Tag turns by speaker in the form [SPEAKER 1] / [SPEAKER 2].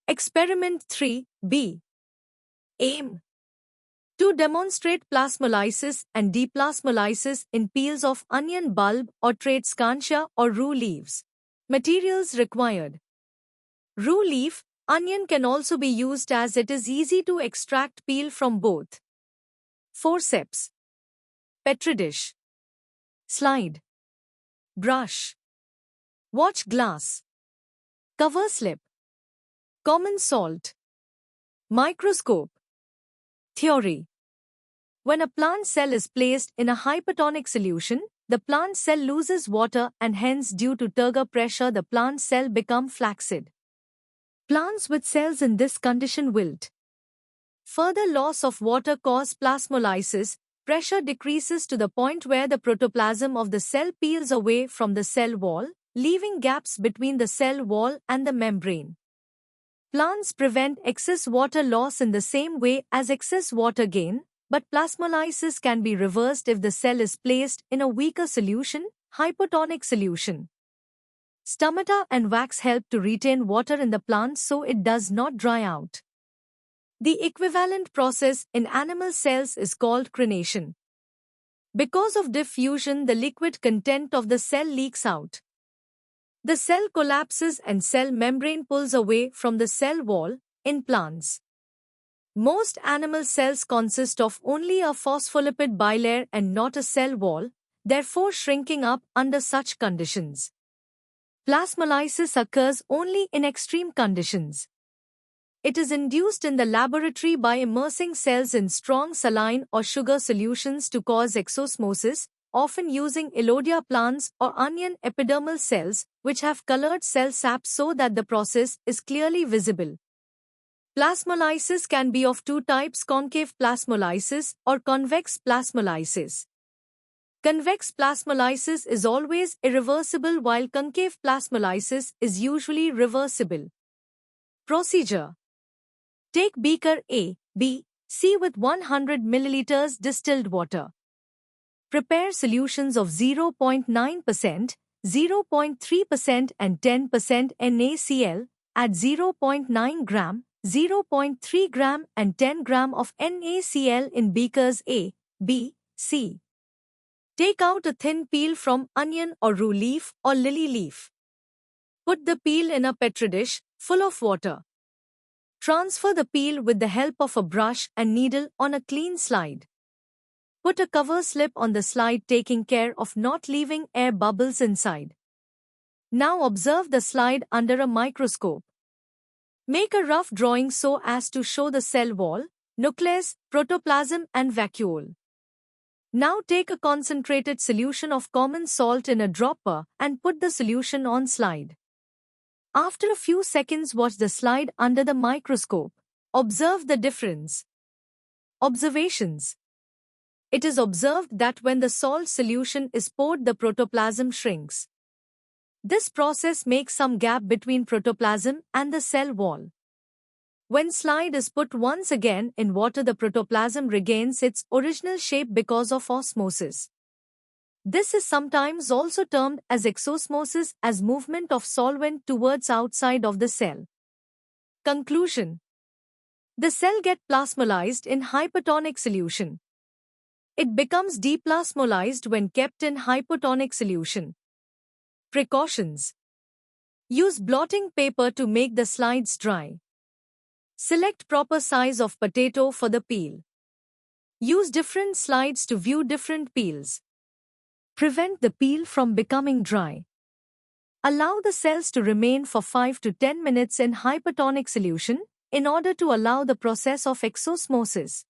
[SPEAKER 1] Experiment 3b. Aim to demonstrate plasmolysis and deplasmolysis in peels of onion bulb or Tradescantia or rue leaves. Materials required. Rue leaf, onion can also be used as it is easy to extract peel from both. Forceps. Petri dish. Slide. Brush. Watch glass. Cover slip. Common salt. Microscope. Theory. When a plant cell is placed in a hypertonic solution, the plant cell loses water and hence due to turgor pressure the plant cell become flaccid. Plants with cells in this condition wilt. Further loss of water cause plasmolysis. Pressure decreases to the point where the protoplasm of the cell peels away from the cell wall, leaving gaps between the cell wall and the membrane. Plants prevent excess water loss in the same way as excess water gain, but plasmolysis can be reversed if the cell is placed in a weaker solution, hypotonic solution. Stomata and wax help to retain water in the plant so it does not dry out. The equivalent process in animal cells is called crenation. Because of diffusion, the liquid content of the cell leaks out. The cell collapses and cell membrane pulls away from the cell wall. In plants, most animal cells consist of only a phospholipid bilayer and not a cell wall, therefore shrinking up under such conditions. Plasmolysis occurs only in extreme conditions. It is induced in the laboratory by immersing cells in strong saline or sugar solutions to cause exosmosis, often using Elodea plants or onion epidermal cells, which have colored cell sap so that the process is clearly visible. Plasmolysis can be of two types: concave plasmolysis or convex plasmolysis. Convex plasmolysis is always irreversible while concave plasmolysis is usually reversible. Procedure. Take beaker A, B, C with 100 ml distilled water. Prepare solutions of 0.9%, 0.3% and 10% NaCl. Add 0.9 gram, 0.3 gram and 10 gram of NaCl in beakers A, B, C. Take out a thin peel from onion or rue leaf or lily leaf. Put the peel in a petri dish full of water. Transfer the peel with the help of a brush and needle on a clean slide. Put a cover slip on the slide, taking care of not leaving air bubbles inside. Now observe the slide under a microscope. Make a rough drawing so as to show the cell wall, nucleus, protoplasm and vacuole. Now take a concentrated solution of common salt in a dropper and put the solution on slide. After a few seconds, watch the slide under the microscope. Observe the difference. Observations. It is observed that when the salt solution is poured, the protoplasm shrinks. This process makes some gap between protoplasm and the cell wall. When slide is put once again in water, the protoplasm regains its original shape because of osmosis. This is sometimes also termed as exosmosis, as movement of solvent towards outside of the cell. Conclusion. The cell gets plasmolyzed in hypertonic solution. It becomes deplasmolyzed when kept in hypotonic solution. Precautions. Use blotting paper to make the slides dry. Select proper size of potato for the peel. Use different slides to view different peels. Prevent the peel from becoming dry. Allow the cells to remain for 5 to 10 minutes in hypertonic solution in order to allow the process of exosmosis.